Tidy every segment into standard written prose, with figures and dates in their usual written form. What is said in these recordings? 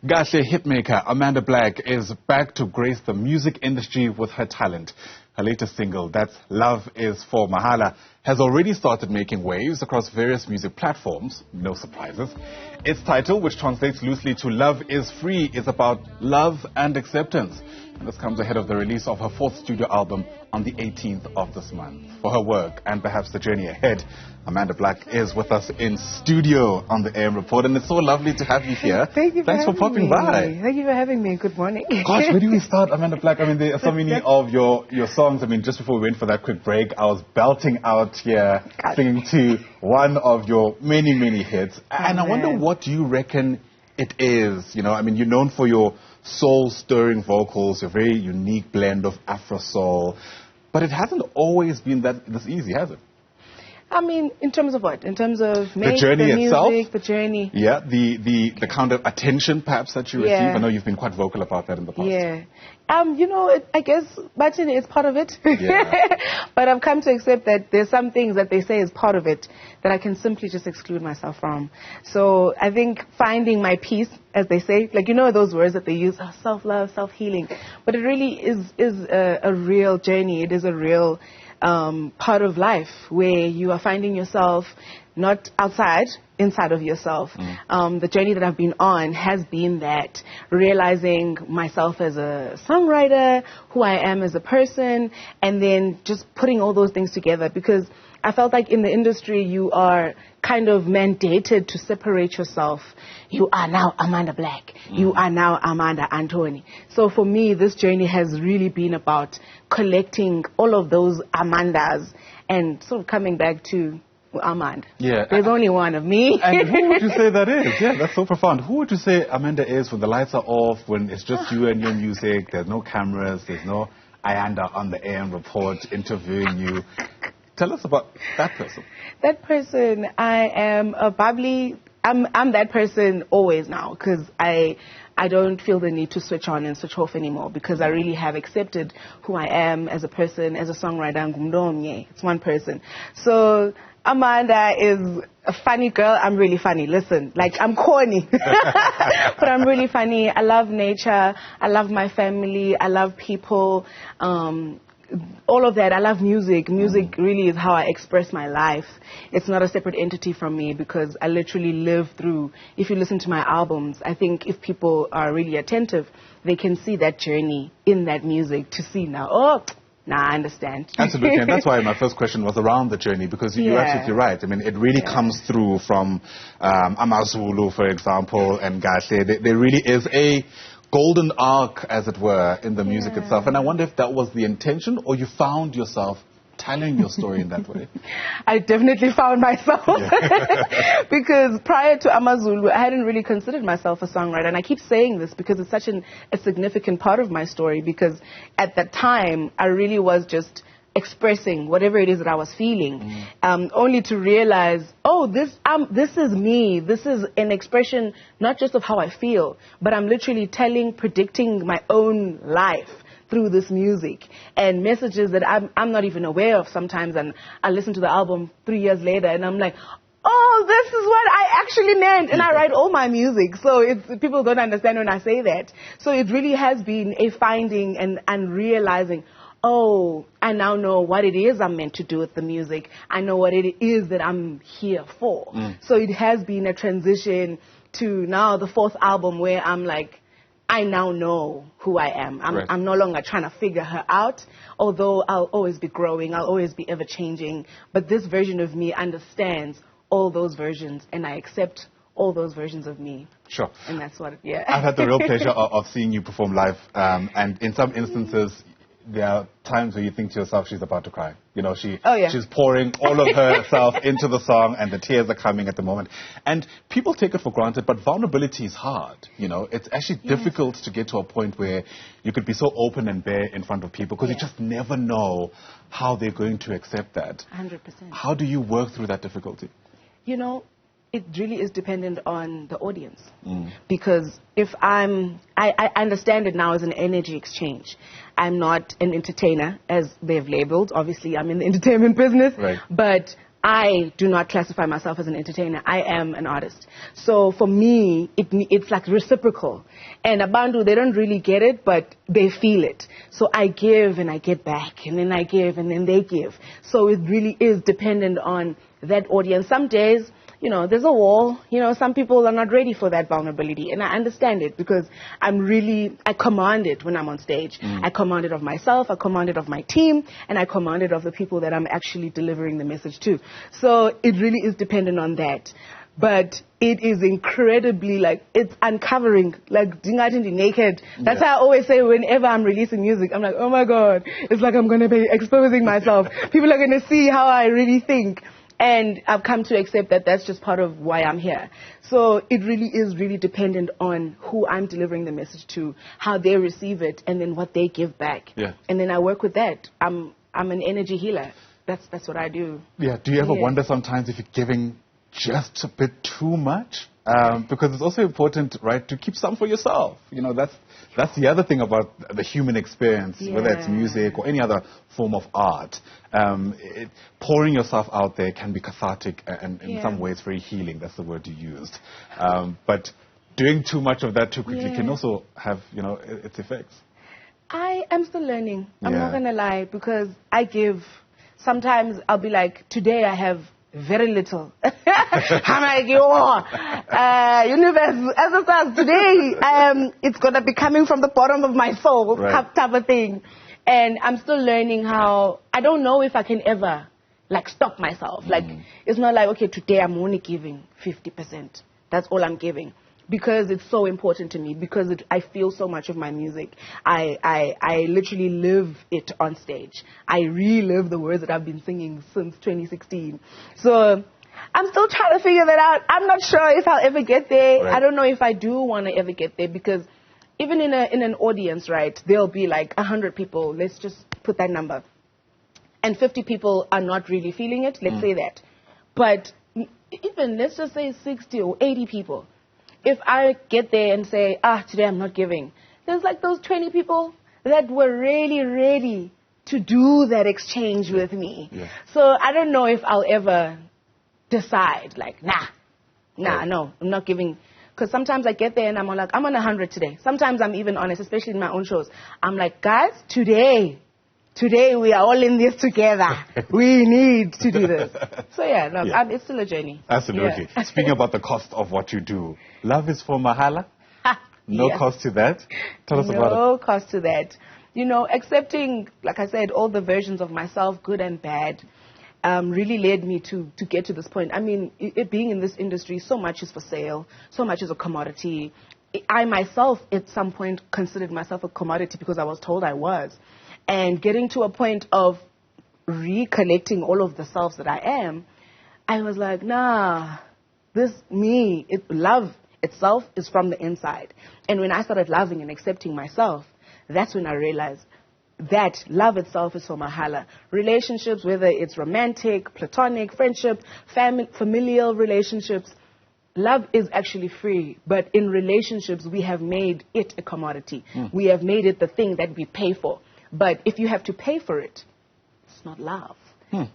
Kahle hitmaker Amanda Black is back to grace the music industry with her talent. Her latest single, that's Is For Mahala, has already started making waves across various music platforms. No surprises. Its title, which translates loosely to Love Is Free, is about love and acceptance. And this comes ahead of the release of her fourth studio album on the 18th of this month. For her work and perhaps the journey ahead, Amanda Black is with us in studio on the AM Report, and it's so lovely to have you here. Thanks for popping by. Thank you for having me. Good morning. Gosh, where do we start, Amanda Black? I mean, there are so many of your songs. I mean, just before we went for that quick break, I was belting out here, singing to one of your many, many hits. And I wonder, what you reckon it is? You know, I mean, you're known for your soul-stirring vocals, your very unique blend of Afro-soul. But it hasn't always been this easy, has it? I mean, in terms of what? In terms of the journey itself? Music, the journey. Yeah, the kind of attention perhaps that you receive. I know you've been quite vocal about that in the past. Yeah. You know, I guess, Martin, it's part of it. Yeah. But I've come to accept that there's some things that they say is part of it that I can simply just exclude myself from. So I think finding my peace, as they say, like, you know, those words that they use, self-love, self-healing. But it really is a real journey. It is a real part of life where you are finding yourself not outside, inside of yourself. The journey that I've been on has been that, realizing myself as a songwriter, who I am as a person, and then just putting all those things together, because I felt like in the industry you are kind of mandated to separate yourself. You are now Amanda Black. You are now Amanda Anthony. So for me, this journey has really been about collecting all of those Amandas and sort of coming back to Amanda. Yeah. There's only one of me. And who would you say that is? Yeah, that's so profound. Who would you say Amanda is when the lights are off, when it's just you and your music, there's no cameras, there's no Ayanda on the AM Report interviewing you? Tell us about that person. That person, I am a bubbly, I'm that person always now, because I don't feel the need to switch on and switch off anymore, because I really have accepted who I am as a person, as a songwriter. It's one person. So Amanda is a funny girl. I'm really funny. Listen, like, I'm corny, but I'm really funny. I love nature. I love my family. I love people. All of that. I love music. Music really is how I express my life. It's not a separate entity from me, because I literally live through, if you listen to my albums, I think if people are really attentive, they can see that journey in that music to see now, I understand. Absolutely, and that's why my first question was around the journey, because you're absolutely right. I mean, it really comes through from Amazulu, for example, and Kahle. There really is a golden arc, as it were, in the music itself. And I wonder if that was the intention, or you found yourself telling your story in that way. I definitely found myself. Because prior to Amazulu, I hadn't really considered myself a songwriter. And I keep saying this because it's such a significant part of my story, because at that time, I really was just expressing whatever it is that I was feeling, only to realize, this is me. This is an expression not just of how I feel, but I'm literally predicting my own life through this music, and messages that I'm not even aware of sometimes. And I listen to the album 3 years later and I'm like, this is what I actually meant. And I write all my music, so people don't understand when I say that. So it really has been a finding and realizing, I now know what it is I'm meant to do with the music. I know what it is that I'm here for. So it has been a transition to now the fourth album, where I'm like, I now know who I am. I'm no longer trying to figure her out, although I'll always be growing, I'll always be ever-changing. But this version of me understands all those versions, and I accept all those versions of me. Sure. And that's what, I've had the real pleasure of seeing you perform live, and in some instances, there are times where you think to yourself, she's about to cry. You know, she's pouring all of herself into the song, and the tears are coming at the moment. And people take it for granted, but vulnerability is hard. You know, it's actually difficult to get to a point where you could be so open and bare in front of people, because you just never know how they're going to accept that. 100%. How do you work through that difficulty? You know, it really is dependent on the audience. Because if I understand it now as an energy exchange. I'm not an entertainer, as they've labeled. Obviously, I'm in the entertainment business. But I do not classify myself as an entertainer. I am an artist. So for me, it's like reciprocal. And Abantu, they don't really get it, but they feel it. So I give and I get back, and then I give and then they give. So it really is dependent on that audience. Some days, you know, there's a wall. You know, some people are not ready for that vulnerability. And I understand it because I command it when I'm on stage. I command it of myself, I command it of my team, and I command it of the people that I'm actually delivering the message to. So it really is dependent on that. But it is incredibly, like, it's uncovering, like, dingathi naked. That's how I always say whenever I'm releasing music, I'm like, oh my God, it's like I'm going to be exposing myself. People are going to see how I really think. And I've come to accept that that's just part of why I'm here. So it really is really dependent on who I'm delivering the message to, how they receive it, and then what they give back. Yeah. And then I work with that. I'm an energy healer. That's what I do. Yeah. Do you ever wonder sometimes if you're giving just a bit too much? Because it's also important, right, to keep some for yourself. You know, that's the other thing about the human experience, whether it's music or any other form of art. Pouring yourself out there can be cathartic and in some ways very healing. That's the word you used. But doing too much of that too quickly can also have, you know, its effects. I am still learning. I'm not going to lie, because I give. Sometimes I'll be like, today I have very little. I'm like, universe, as it says today, it's going to be coming from the bottom of my soul, type of thing. And I'm still learning how, I don't know if I can ever, like, stop myself. Like, it's not like, okay, today I'm only giving 50%. That's all I'm giving. Because it's so important to me, because I feel so much of my music. I literally live it on stage. I relive the words that I've been singing since 2016. So I'm still trying to figure that out. I'm not sure if I'll ever get there. Right. I don't know if I do want to ever get there, because even in an audience, right, there'll be like 100 people. Let's just put that number. And 50 people are not really feeling it. Let's say that. But even, let's just say 60 or 80 people. If I get there and say, today I'm not giving, there's like those 20 people that were really ready to do that exchange with me. Yeah. So I don't know if I'll ever decide, like, no, I'm not giving. Because sometimes I get there and I'm like, I'm on 100 today. Sometimes I'm even honest, especially in my own shows. I'm like, guys, today we are all in this together. We need to do this. So it's still a journey. Absolutely. Yeah. Speaking about the cost of what you do, Love is for Mahala? No cost to that? Tell us about it. No cost to that. You know, accepting, like I said, all the versions of myself, good and bad, really led me to get to this point. I mean, it being in this industry, so much is for sale, so much is a commodity. I myself, at some point, considered myself a commodity because I was told I was. And getting to a point of recollecting all of the selves that I am, I was like, love itself is from the inside. And when I started loving and accepting myself, that's when I realized that love itself is for Mahala. Relationships, whether it's romantic, platonic, friendship, familial relationships, love is actually free. But in relationships, we have made it a commodity. We have made it the thing that we pay for. But if you have to pay for it, it's not love.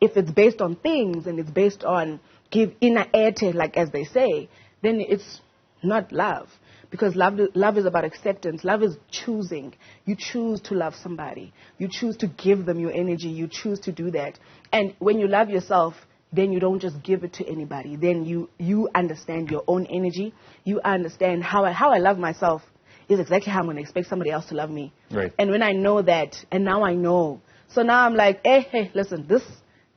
If it's based on things and it's based on give inner ete, like as they say, then it's not love. Because love is about acceptance. Love is choosing. You choose to love somebody. You choose to give them your energy. You choose to do that. And when you love yourself, then you don't just give it to anybody. Then you understand your own energy. You understand how I love myself is exactly how I'm going to expect somebody else to love me. Right. And when I know that, and now I know. So now I'm like, hey, listen, this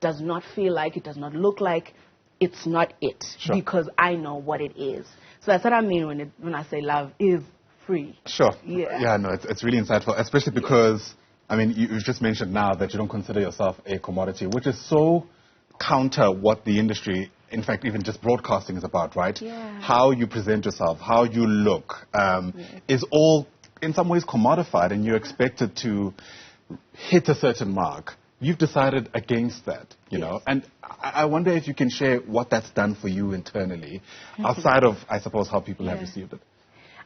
does not feel like, it does not look like, it's not it. Sure. Because I know what it is. So that's what I mean when I say love is free. Sure. Yeah, no, it's really insightful, especially because, I mean, you've just mentioned now that you don't consider yourself a commodity, which is so counter what the industry, in fact, even just broadcasting is about, right? Yeah. How you present yourself, how you look, is all in some ways commodified, and you're expected to hit a certain mark. You've decided against that, you know, and I wonder if you can share what that's done for you internally, outside of, I suppose, how people have received it.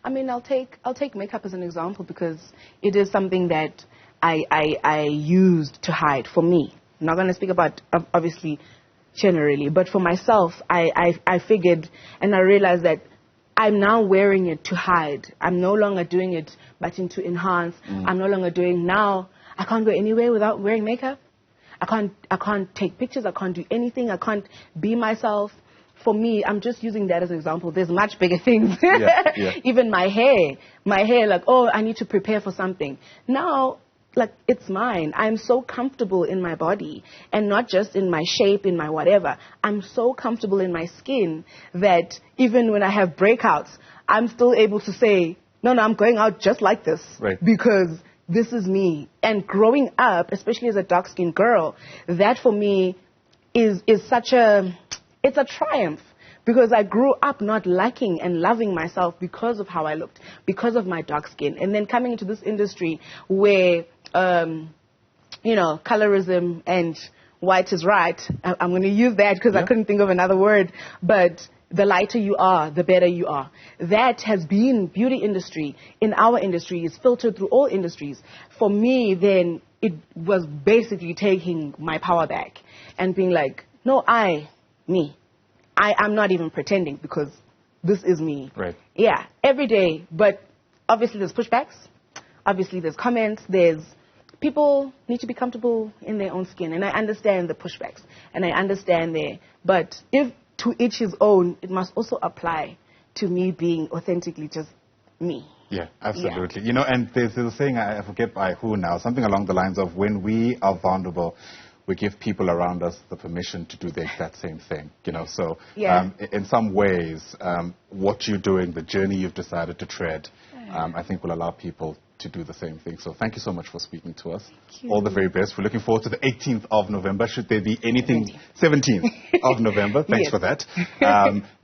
I mean, I'll take makeup as an example, because it is something that I used to hide for me. I'm not going to speak about, obviously, generally. But for myself, I figured and I realized that I'm now wearing it to hide. I'm no longer doing it but to enhance. I'm no longer doing now. I can't go anywhere without wearing makeup. I can't take pictures. I can't do anything. I can't be myself. For me, I'm just using that as an example. There's much bigger things. Even my hair, like, oh, I need to prepare for something. Now, like, it's mine. I'm so comfortable in my body, and not just in my shape, in my whatever. I'm so comfortable in my skin that even when I have breakouts, I'm still able to say, no, I'm going out just like this. Right. Because this is me. And growing up, especially as a dark-skinned girl, that for me is such a... It's a triumph, because I grew up not liking and loving myself because of how I looked, because of my dark skin. And then coming into this industry where, colorism and white is right, I'm going to use that because I couldn't think of another word, but the lighter you are, the better you are. That has been beauty industry in our industry, is filtered through all industries. For me, then, it was basically taking my power back and being like, no, me. I'm not even pretending, because this is me. Right. Yeah, every day. But obviously there's pushbacks. Obviously there's comments. People need to be comfortable in their own skin. And I understand the pushbacks. And I understand but if to each his own, it must also apply to me being authentically just me. Yeah, absolutely. Yeah. And there's a saying, I forget by who now, something along the lines of, when we are vulnerable, we give people around us the permission to do the exact same thing, So in some ways, what you're doing, the journey you've decided to tread, I think will allow people to do the same thing. So thank you so much for speaking to us. All the very best. We're looking forward to the 18th of November. Should there be anything, 17th of November. Thanks for that.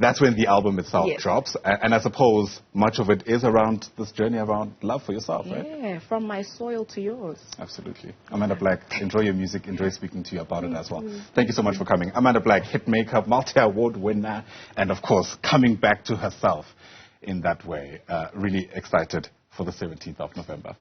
That's when the album itself drops. And I suppose much of it is around this journey around love for yourself, right? Yeah, from my soil to yours. Absolutely. Amanda Black, enjoy your music. Enjoy speaking to you about it as well. Thank you so much for coming. Amanda Black, hitmaker, multi-award winner, and of course, coming back to herself in that way. Really excited for the 17th of November.